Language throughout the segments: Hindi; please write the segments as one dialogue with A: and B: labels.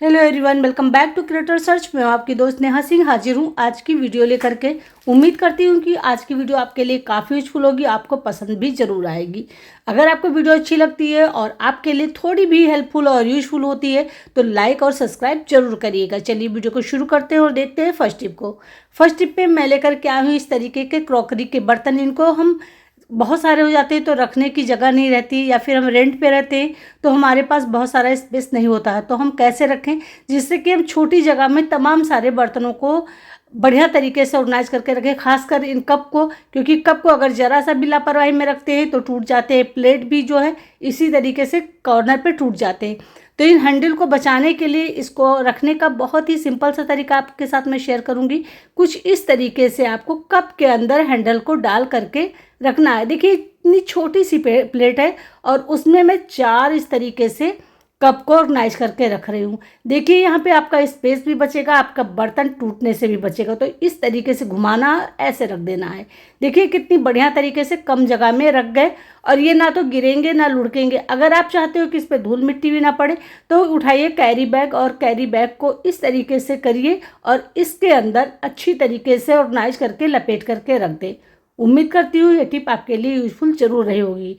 A: Hello everyone, welcome back to creator search. मैं आपकी दोस्त नेहा सिंह हाजिर हूँ आज की वीडियो लेकर के। उम्मीद करती हूँ कि आज की वीडियो आपके लिए काफ़ी यूजफुल होगी, आपको पसंद भी ज़रूर आएगी। अगर आपको वीडियो अच्छी लगती है और आपके लिए थोड़ी भी हेल्पफुल और यूजफुल होती है तो लाइक और सब्सक्राइब जरूर करिएगा। चलिए वीडियो को शुरू करते हैं और देखते हैं फर्स्ट टिप को। फर्स्ट टिप पे मैं लेकर के आई हूँ इस तरीके के क्रॉकरी के बर्तन। इनको हम बहुत सारे हो जाते हैं तो रखने की जगह नहीं रहती, या फिर हम रेंट पे रहते हैं तो हमारे पास बहुत सारा स्पेस नहीं होता है। तो हम कैसे रखें जिससे कि हम छोटी जगह में तमाम सारे बर्तनों को बढ़िया तरीके से ऑर्गेनाइज करके रखें। खासकर इन कप को, क्योंकि कप को अगर ज़रा सा भी लापरवाही में रखते हैं तो टूट जाते हैं। प्लेट भी जो है इसी तरीके से कॉर्नर पे टूट जाते हैं। तो इन हैंडल को बचाने के लिए इसको रखने का बहुत ही सिंपल सा तरीका आपके साथ मैं शेयर करूंगी। कुछ इस तरीके से आपको कप के अंदर हैंडल को डाल करके रखना है। देखिए इतनी छोटी सी प्लेट है और उसमें मैं 4 इस तरीके से कप को ऑर्गेनाइज करके रख रही हूँ। देखिए यहाँ पे आपका स्पेस भी बचेगा, आपका बर्तन टूटने से भी बचेगा। तो इस तरीके से घुमाना, ऐसे रख देना है। देखिए कितनी बढ़िया तरीके से कम जगह में रख गए और ये ना तो गिरेंगे ना लुढ़केंगे। अगर आप चाहते हो कि इस पर धूल मिट्टी भी ना पड़े तो उठाइए कैरी बैग और कैरी बैग को इस तरीके से करिए और इसके अंदर अच्छी तरीके से ऑर्गेनाइज करके लपेट करके रख दें। उम्मीद करती हूँ ये टिप आपके लिए यूजफुल जरूर रही होगी।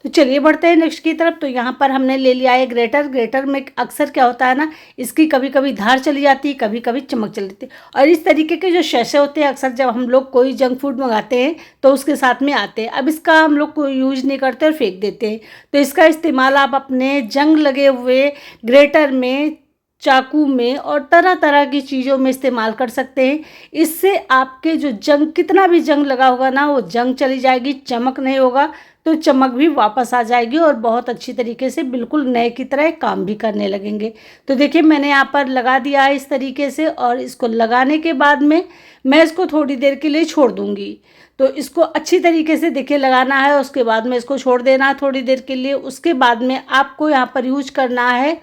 A: तो चलिए बढ़ते हैं नेक्स्ट की तरफ। तो यहाँ पर हमने ले लिया है ग्रेटर। ग्रेटर में अक्सर क्या होता है ना, इसकी कभी कभी धार चली जाती है, कभी कभी चमक चली जाती है। और इस तरीके के जो शैसे होते हैं अक्सर जब हम लोग कोई जंक फूड मंगाते हैं तो उसके साथ में आते हैं। अब इसका हम लोग कोई यूज नहीं करते और फेंक देते हैं। तो इसका इस्तेमाल आप अपने जंग लगे हुए ग्रेटर में, चाकू में और तरह तरह की चीज़ों में इस्तेमाल कर सकते हैं। इससे आपके जो जंग, कितना भी जंग लगा होगा ना, वो जंग चली जाएगी, चमक नहीं होगा तो चमक भी वापस आ जाएगी और बहुत अच्छी तरीके से बिल्कुल नए की तरह काम भी करने लगेंगे। तो देखिए मैंने यहाँ पर लगा दिया है इस तरीके से, और इसको लगाने के बाद में मैं इसको थोड़ी देर के लिए छोड़ दूँगी। तो इसको अच्छी तरीके से देखिए लगाना है, उसके बाद में इसको छोड़ देना है थोड़ी देर के लिए। उसके बाद में आपको यहाँ पर यूज करना है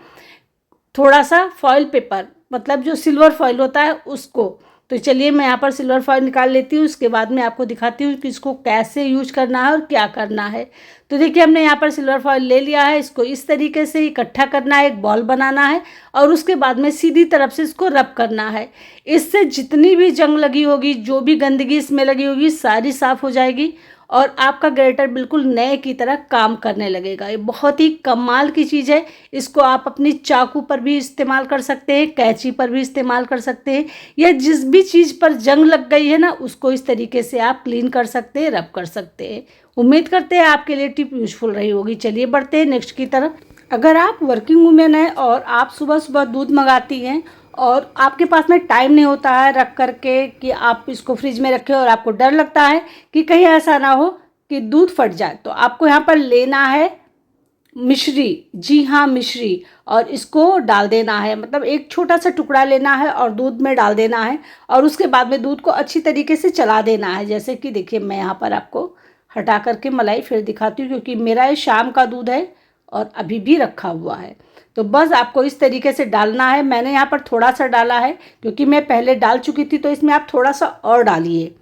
A: थोड़ा सा फॉइल पेपर, मतलब जो सिल्वर फॉइल होता है उसको। तो चलिए मैं यहाँ पर सिल्वर फॉइल निकाल लेती हूँ, उसके बाद मैं आपको दिखाती हूँ कि इसको कैसे यूज करना है और क्या करना है। तो देखिए हमने यहाँ पर सिल्वर फॉइल ले लिया है, इसको इस तरीके से इकट्ठा करना है, एक बॉल बनाना है और उसके बाद में सीधी तरफ से इसको रब करना है। इससे जितनी भी जंग लगी होगी, जो भी गंदगी इसमें लगी होगी, सारी साफ़ हो जाएगी और आपका ग्रेटर बिल्कुल नए की तरह काम करने लगेगा। ये बहुत ही कमाल की चीज़ है। इसको आप अपनी चाकू पर भी इस्तेमाल कर सकते हैं, कैंची पर भी इस्तेमाल कर सकते हैं, या जिस भी चीज़ पर जंग लग गई है ना उसको इस तरीके से आप क्लीन कर सकते हैं, रब कर सकते हैं। उम्मीद करते हैं आपके लिए टिप यूजफुल रही होगी। चलिए बढ़ते हैं नेक्स्ट की तरफ। अगर आप वर्किंग वूमेन हैं और आप सुबह सुबह दूध मंगाती हैं और आपके पास में टाइम नहीं होता है रख करके कि आप इसको फ्रिज में रखें, और आपको डर लगता है कि कहीं ऐसा ना हो कि दूध फट जाए, तो आपको यहाँ पर लेना है मिश्री। जी हाँ, मिश्री। और इसको डाल देना है, मतलब एक छोटा सा टुकड़ा लेना है और दूध में डाल देना है और उसके बाद में दूध को अच्छी तरीके से चला देना है। जैसे कि देखिए मैं यहाँ पर आपको हटा करके मलाई फिर दिखाती हूँ, क्योंकि मेरा ये शाम का दूध है और अभी भी रखा हुआ है। तो बस आपको इस तरीके से डालना है। मैंने यहाँ पर थोड़ा सा डाला है क्योंकि मैं पहले डाल चुकी थी, तो इसमें आप थोड़ा सा और डालिए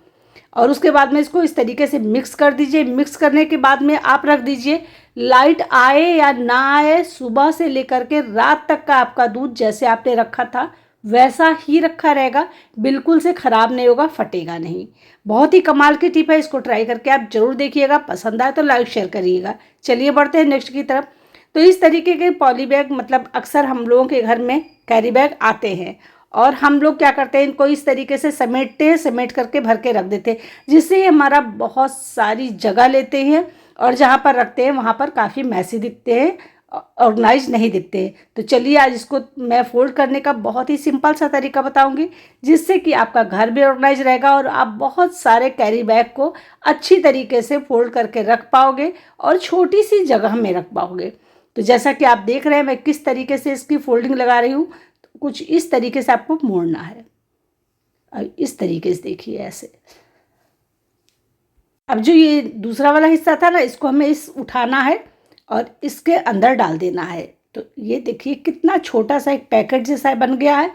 A: और उसके बाद में इसको इस तरीके से मिक्स कर दीजिए। मिक्स करने के बाद में आप रख दीजिए। लाइट आए या ना आए, सुबह से लेकर के रात तक का आपका दूध जैसे आपने रखा था वैसा ही रखा रहेगा, बिल्कुल से ख़राब नहीं होगा, फटेगा नहीं। बहुत ही कमाल की टिप है, इसको ट्राई करके आप ज़रूर देखिएगा। पसंद आए तो लाइक शेयर करिएगा। चलिए बढ़ते हैं नेक्स्ट की तरफ। तो इस तरीके के पॉली बैग, मतलब अक्सर हम लोगों के घर में कैरी बैग आते हैं और हम लोग क्या करते हैं, इनको इस तरीके से समेटते हैं, समेट करके भर के रख देते हैं, जिससे ये हमारा बहुत सारी जगह लेते हैं और जहाँ पर रखते हैं वहाँ पर काफ़ी मैसी दिखते हैं, ऑर्गेनाइज नहीं दिखते हैं। तो चलिए आज इसको मैं फोल्ड करने का बहुत ही सिंपल सा तरीका बताऊंगी, जिससे कि आपका घर भी ऑर्गेनाइज रहेगा और आप बहुत सारे कैरी बैग को अच्छी तरीके से फोल्ड करके रख पाओगे और छोटी सी जगह में रख पाओगे। तो जैसा कि आप देख रहे हैं मैं किस तरीके से इसकी फोल्डिंग लगा रही हूँ, कुछ इस तरीके से आपको मोड़ना है। अब इस तरीके से देखिए ऐसे। अब जो ये दूसरा वाला हिस्सा था ना, इसको हमें इस उठाना है और इसके अंदर डाल देना है। तो ये देखिए कितना छोटा सा एक पैकेट जैसा बन गया है।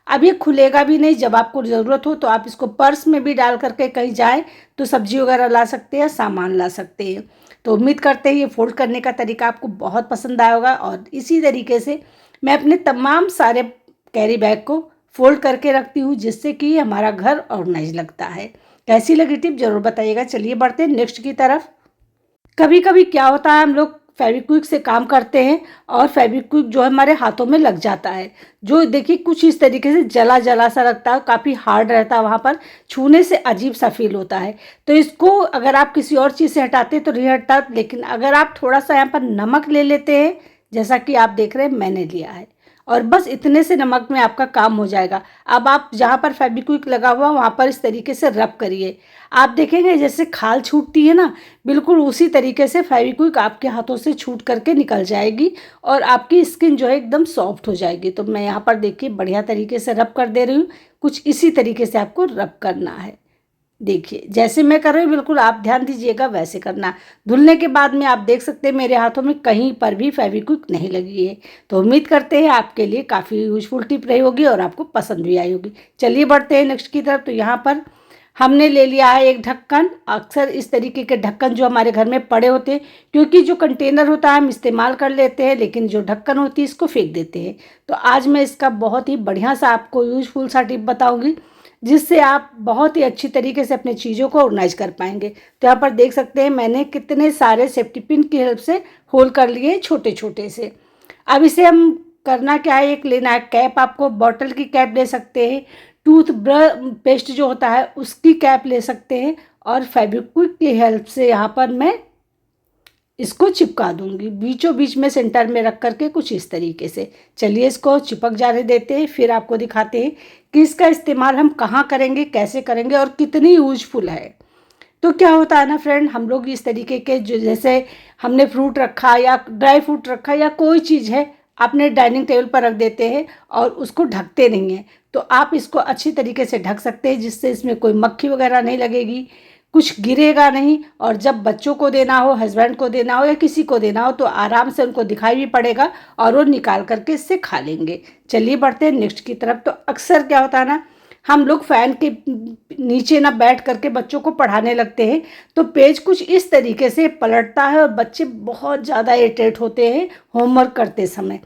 A: अब ये खुलेगा भी नहीं, जब आपको ज़रूरत हो तो आप इसको पर्स में भी डाल करके कहीं जाए तो सब्जी वगैरह ला सकते हैं, सामान ला सकते हैं। तो उम्मीद करते हैं ये फोल्ड करने का तरीका आपको बहुत पसंद आया होगा और इसी तरीके से मैं अपने तमाम सारे कैरी बैग को फोल्ड करके रखती हूँ, जिससे कि हमारा घर ऑर्गेनाइज लगता है। कैसी लगी टिप ज़रूर बताइएगा। चलिए बढ़ते हैं नेक्स्ट की तरफ। कभी कभी क्या होता है, हम लोग फेविक्विक से काम करते हैं और फेविक्विक जो है हमारे हाथों में लग जाता है, जो देखिए कुछ इस तरीके से जला जला सा लगता है, काफ़ी हार्ड रहता है, वहाँ पर छूने से अजीब सा फील होता है। तो इसको अगर आप किसी और चीज़ से हटाते तो नहीं हटता, लेकिन अगर आप थोड़ा सा यहाँ पर नमक ले लेते हैं, जैसा कि आप देख रहे हैं मैंने लिया है, और बस इतने से नमक में आपका काम हो जाएगा। अब आप जहाँ पर फेविक्विक लगा हुआ वहाँ पर इस तरीके से रब करिए। आप देखेंगे जैसे खाल छूटती है ना, बिल्कुल उसी तरीके से फेविक्विक आपके हाथों से छूट करके निकल जाएगी और आपकी स्किन जो है एकदम सॉफ्ट हो जाएगी। तो मैं यहाँ पर देखिए बढ़िया तरीके से रब कर दे रही हूँ। कुछ इसी तरीके से आपको रब करना है। देखिए जैसे मैं कर रही हूँ बिल्कुल आप ध्यान दीजिएगा वैसे करना। धुलने के बाद में आप देख सकते हैं मेरे हाथों में कहीं पर भी फेविक्विक नहीं लगी है। तो उम्मीद करते हैं आपके लिए काफ़ी यूजफुल टिप रही होगी और आपको पसंद भी आई होगी। चलिए बढ़ते हैं नेक्स्ट की तरफ। तो यहाँ पर हमने ले लिया है एक ढक्कन। अक्सर इस तरीके के ढक्कन जो हमारे घर में पड़े होते हैं, क्योंकि जो कंटेनर होता है हम इस्तेमाल कर लेते हैं, लेकिन जो ढक्कन होती है इसको फेंक देते हैं। तो आज मैं इसका बहुत ही बढ़िया सा आपको यूजफुल सा टिप बताऊँगी, जिससे आप बहुत ही अच्छी तरीके से अपनी चीज़ों को ऑर्गेनाइज कर पाएंगे। तो यहाँ पर देख सकते हैं मैंने कितने सारे सेफ्टी पिन की हेल्प से होल कर लिए छोटे छोटे से। अब इसे हम करना क्या है, एक लेना है कैप। आपको बॉटल की कैप ले सकते हैं, टूथ ब्रश पेस्ट जो होता है उसकी कैप ले सकते हैं, और फेविक्विक की हेल्प से यहाँ पर मैं इसको चिपका दूंगी बीचों बीच में सेंटर में रख करके कुछ इस तरीके से। चलिए इसको चिपक जाने देते हैं, फिर आपको दिखाते हैं कि इसका इस्तेमाल हम कहाँ करेंगे, कैसे करेंगे और कितनी यूजफुल है। तो क्या होता है ना फ्रेंड, हम लोग इस तरीके के जो जैसे हमने फ्रूट रखा या ड्राई फ्रूट रखा या कोई चीज़ है अपने डाइनिंग टेबल पर रख देते हैं और उसको ढकते नहीं हैं। तो आप इसको अच्छी तरीके से ढक सकते हैं, जिससे इसमें कोई मक्खी वगैरह नहीं लगेगी, कुछ गिरेगा नहीं, और जब बच्चों को देना हो, हस्बैंड को देना हो या किसी को देना हो तो आराम से उनको दिखाई भी पड़ेगा और वो निकाल करके इससे खा लेंगे। चलिए बढ़ते हैं नेक्स्ट की तरफ। तो अक्सर क्या होता है ना, हम लोग फैन के नीचे ना बैठ करके बच्चों को पढ़ाने लगते हैं, तो पेज कुछ इस तरीके से पलटता है और बच्चे बहुत ज़्यादा इरिटेट होते हैं होमवर्क करते समय।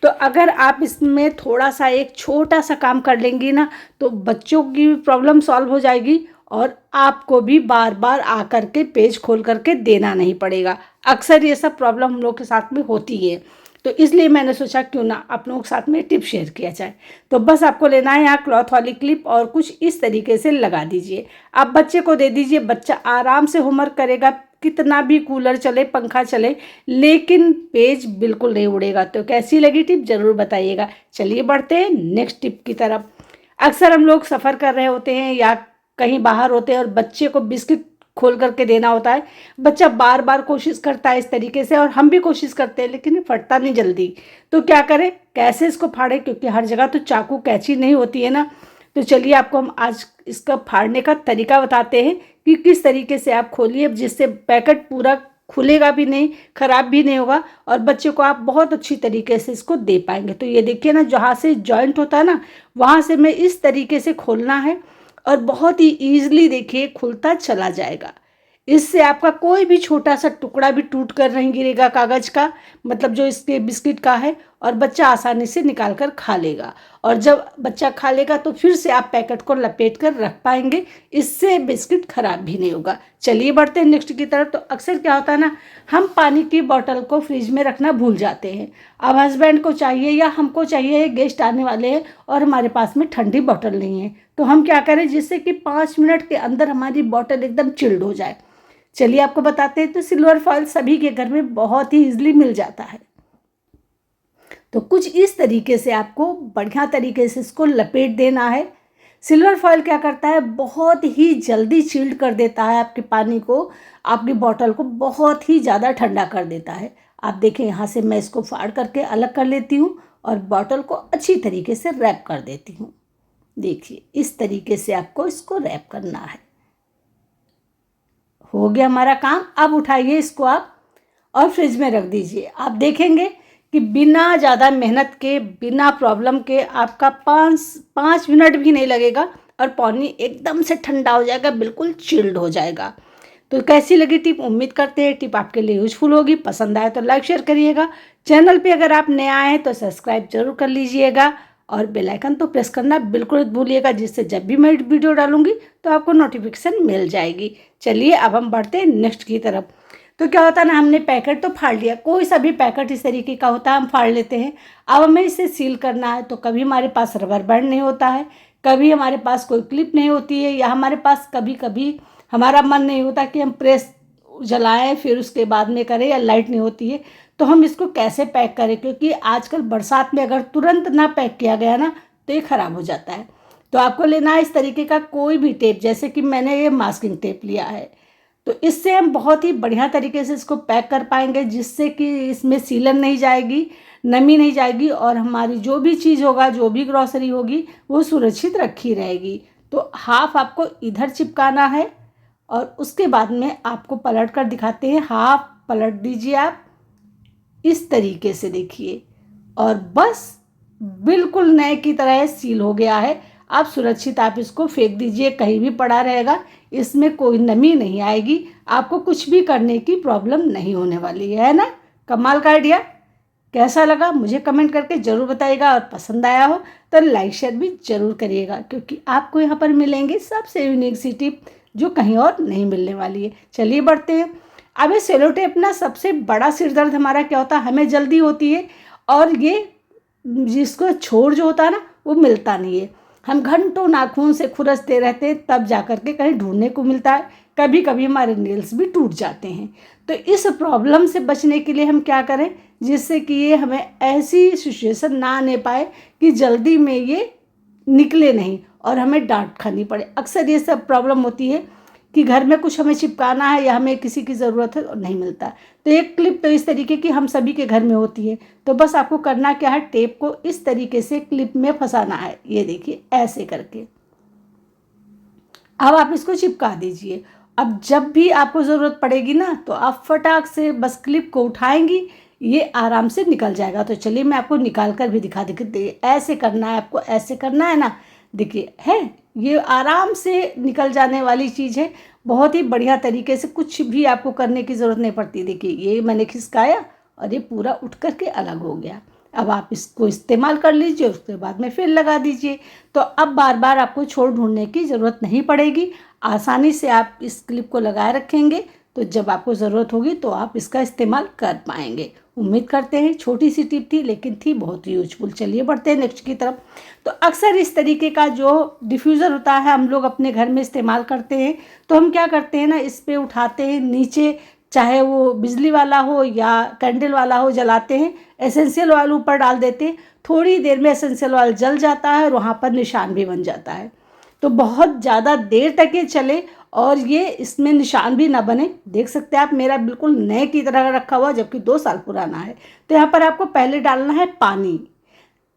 A: तो अगर आप इसमें थोड़ा सा एक छोटा सा काम कर लेंगी ना, तो बच्चों की प्रॉब्लम सॉल्व हो जाएगी और आपको भी बार बार आकर के पेज खोल करके देना नहीं पड़ेगा। अक्सर ये सब प्रॉब्लम हम लोग के साथ में होती है, तो इसलिए मैंने सोचा क्यों ना आप लोगों के साथ में टिप शेयर किया जाए। तो बस आपको लेना है यहाँ क्लॉथ वाली क्लिप और कुछ इस तरीके से लगा दीजिए। आप बच्चे को दे दीजिए, बच्चा आराम से होमवर्क करेगा, कितना भी कूलर चले पंखा चले, लेकिन पेज बिल्कुल नहीं उड़ेगा। तो कैसी लगी टिप ज़रूर बताइएगा। चलिए बढ़ते हैं नेक्स्ट टिप की तरफ। अक्सर हम लोग सफ़र कर रहे होते हैं या कहीं बाहर होते हैं और बच्चे को बिस्किट खोल करके देना होता है। बच्चा बार बार कोशिश करता है इस तरीके से, और हम भी कोशिश करते हैं, लेकिन फटता नहीं जल्दी। तो क्या करें, कैसे इसको फाड़ें, क्योंकि हर जगह तो चाकू कैंची नहीं होती है ना। तो चलिए आपको हम आज इसका फाड़ने का तरीका बताते हैं कि किस तरीके से आप खोलिए, जिससे पैकेट पूरा खुलेगा भी नहीं, ख़राब भी नहीं होगा, और बच्चे को आप बहुत अच्छी तरीके से इसको दे पाएंगे। तो ये देखिए ना, जहाँ से जॉइंट होता है ना वहाँ से मैं इस तरीके से खोलना है और बहुत ही ईजिली देखिए खुलता चला जाएगा। इससे आपका कोई भी छोटा सा टुकड़ा भी टूट कर नहीं गिरेगा कागज़ का, मतलब जो इसके बिस्किट का है, और बच्चा आसानी से निकाल कर खा लेगा। और जब बच्चा खा लेगा तो फिर से आप पैकेट को लपेट कर रख पाएंगे, इससे बिस्किट खराब भी नहीं होगा। चलिए बढ़ते हैं नेक्स्ट की तरफ। तो अक्सर क्या होता है ना, हम पानी की बोतल को फ्रिज में रखना भूल जाते हैं। अब हस्बैंड को चाहिए या हमको चाहिए, गेस्ट आने वाले हैं और हमारे पास में ठंडी बोतल नहीं है, तो हम क्या करें जिससे कि 5 मिनट के अंदर हमारी बोतल एकदम चिल्ड हो जाए। चलिए आपको बताते हैं। तो सिल्वर फॉइल सभी के घर में बहुत ही इजीली मिल जाता है। तो कुछ इस तरीके से आपको बढ़िया तरीके से इसको लपेट देना है। सिल्वर फॉइल क्या करता है, बहुत ही जल्दी चिल्ड कर देता है आपके पानी को, आपकी बोतल को बहुत ही ज़्यादा ठंडा कर देता है। आप देखें यहाँ से मैं इसको फाड़ करके अलग कर लेती हूँ और बोतल को अच्छी तरीके से रैप कर देती हूँ। देखिए इस तरीके से आपको इसको रैप करना है। हो गया हमारा काम। अब उठाइए इसको आप और फ्रिज में रख दीजिए। आप देखेंगे कि बिना ज़्यादा मेहनत के, बिना प्रॉब्लम के आपका 5 मिनट भी नहीं लगेगा और पानी एकदम से ठंडा हो जाएगा, बिल्कुल चिल्ड हो जाएगा। तो कैसी लगी टिप, उम्मीद करते हैं टिप आपके लिए यूजफुल होगी। पसंद आए तो लाइक शेयर करिएगा, चैनल पे अगर आप नए आए हैं तो सब्सक्राइब जरूर कर लीजिएगा और बेल आइकन तो प्रेस करना बिल्कुल मत भूलिएगा, जिससे जब भी मैं वीडियो डालूंगी तो आपको नोटिफिकेशन मिल जाएगी। चलिए अब हम बढ़ते हैं नेक्स्ट की तरफ। तो क्या होता है ना, हमने पैकेट तो फाड़ लिया, कोई सा भी पैकेट इस तरीके का होता है हम फाड़ लेते हैं। अब हमें इसे सील करना है, तो कभी हमारे पास रबर बैंड नहीं होता है, कभी हमारे पास कोई क्लिप नहीं होती है, या हमारे पास कभी कभी हमारा मन नहीं होता कि हम प्रेस जलाएं फिर उसके बाद में करें, या लाइट नहीं होती है, तो हम इसको कैसे पैक करें, क्योंकि आजकल बरसात में अगर तुरंत ना पैक किया गया ना तो ये ख़राब हो जाता है। तो आपको लेना है इस तरीके का कोई भी टेप, जैसे कि मैंने ये मास्किंग टेप लिया है, तो इससे हम बहुत ही बढ़िया तरीके से इसको पैक कर पाएंगे, जिससे कि इसमें सीलन नहीं जाएगी, नमी नहीं जाएगी, और हमारी जो भी चीज़ होगा, जो भी ग्रॉसरी होगी, वो सुरक्षित रखी रहेगी। तो हाफ आपको इधर चिपकाना है और उसके बाद में आपको पलट कर दिखाते हैं। हाफ पलट दीजिए आप इस तरीके से, देखिए, और बस बिल्कुल नए की तरह सील हो गया है। आप सुरक्षित आप इसको फेंक दीजिए, कहीं भी पड़ा रहेगा, इसमें कोई नमी नहीं आएगी, आपको कुछ भी करने की प्रॉब्लम नहीं होने वाली है ना। कमाल का आइडिया। कैसा लगा मुझे कमेंट करके ज़रूर बताइएगा, और पसंद आया हो तो लाइक शेयर भी ज़रूर करिएगा, क्योंकि आपको यहाँ पर मिलेंगे सबसे यूनिक सी टिप जो कहीं और नहीं मिलने वाली है। चलिए बढ़ते हैं। अब ये सेलो टेप ना सबसे बड़ा सिरदर्द हमारा क्या होता है, हमें जल्दी होती है और ये जिसको छोर जो होता है ना वो मिलता नहीं है। हम घंटों नाखून से खुरसते रहते हैं, तब जा कर के कहीं ढूंढने को मिलता है। कभी कभी हमारे नेल्स भी टूट जाते हैं। तो इस प्रॉब्लम से बचने के लिए हम क्या करें, जिससे कि ये हमें ऐसी सिचुएशन ना आने पाए कि जल्दी में ये निकले नहीं और हमें डांट खानी पड़े। अक्सर ये सब प्रॉब्लम होती है कि घर में कुछ हमें चिपकाना है या हमें किसी की ज़रूरत है और नहीं मिलता। तो एक क्लिप तो इस तरीके की हम सभी के घर में होती है। तो बस आपको करना क्या है, टेप को इस तरीके से क्लिप में फंसाना है, ये देखिए ऐसे करके। अब आप इसको चिपका दीजिए। अब जब भी आपको ज़रूरत पड़ेगी ना तो आप फटाक से बस क्लिप को उठाएंगी, ये आराम से निकल जाएगा। तो चलिए मैं आपको निकाल कर भी दिखा देती। ऐसे करना है आपको, ऐसे करना है ना, देखिए है, ये आराम से निकल जाने वाली चीज़ है। बहुत ही बढ़िया तरीके से, कुछ भी आपको करने की ज़रूरत नहीं पड़ती। देखिए ये मैंने खिसकाया और ये पूरा उठ कर के अलग हो गया। अब आप इसको इस्तेमाल कर लीजिए, उसके बाद में फिर लगा दीजिए। तो अब बार बार आपको छोर ढूंढने की ज़रूरत नहीं पड़ेगी। आसानी से आप इस क्लिप को लगाए रखेंगे, तो जब आपको ज़रूरत होगी तो आप इसका इस्तेमाल कर पाएंगे। उम्मीद करते हैं, छोटी सी टिप थी लेकिन थी बहुत यूजफुल। चलिए बढ़ते हैं नेक्स्ट की तरफ। तो अक्सर इस तरीके का जो डिफ्यूज़र होता है हम लोग अपने घर में इस्तेमाल करते हैं। तो हम क्या करते हैं ना, इस पे उठाते हैं नीचे, चाहे वो बिजली वाला हो या कैंडल वाला हो, जलाते हैं, एसेंशियल ऑयल ऊपर डाल देते हैं, थोड़ी देर में एसेंशियल ऑयल जल जाता है और वहाँ पर निशान भी बन जाता है। तो बहुत ज़्यादा देर तक ये चले और ये इसमें निशान भी ना बने। देख सकते हैं आप, मेरा बिल्कुल नए की तरह रखा हुआ, जबकि 2 साल पुराना है। तो यहाँ पर आपको पहले डालना है पानी।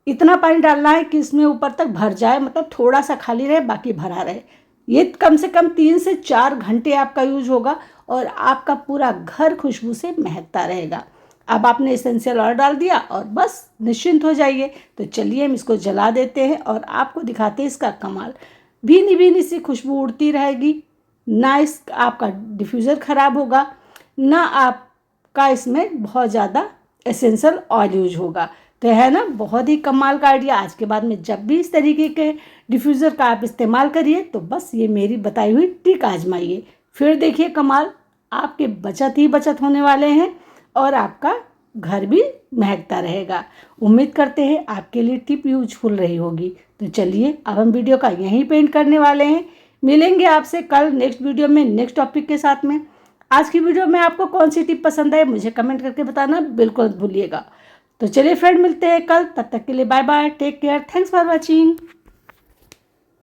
A: इतना पानी डालना है कि इसमें ऊपर तक भर जाए, मतलब थोड़ा सा खाली रहे बाकी भरा रहे। ये कम से कम 3 से 4 घंटे आपका यूज होगा और आपका पूरा घर खुशबू से महकता रहेगा। अब आपने एसेंशियल ऑयल डाल दिया और बस निश्चिंत हो जाइए। तो चलिए हम इसको जला देते हैं और आपको दिखाते हैं इसका कमाल। भीनी भीनी सी खुशबू उड़ती रहेगी, ना इस आपका डिफ्यूज़र ख़राब होगा, ना आपका इसमें बहुत ज़्यादा एसेंशियल ऑयल यूज होगा। तो है ना बहुत ही कमाल का आइडिया। आज के बाद में जब भी इस तरीके के डिफ्यूज़र का आप इस्तेमाल करिए तो बस ये मेरी बताई हुई ट्रिक आजमाइए, फिर देखिए कमाल। आपके बचत ही बचत होने वाले हैं और आपका घर भी महकता रहेगा। उम्मीद करते हैं आपके लिए टिप यूजफुल रही होगी। तो चलिए अब हम वीडियो का यहीं पे एंड करने वाले हैं। मिलेंगे आपसे कल नेक्स्ट वीडियो में नेक्स्ट टॉपिक के साथ में। आज की वीडियो में आपको कौन सी टिप पसंद है मुझे कमेंट करके बताना बिल्कुल मत भूलिएगा। तो चलिए फ्रेंड, मिलते हैं कल, तब तक के लिए bye bye, take care, thanks for watching.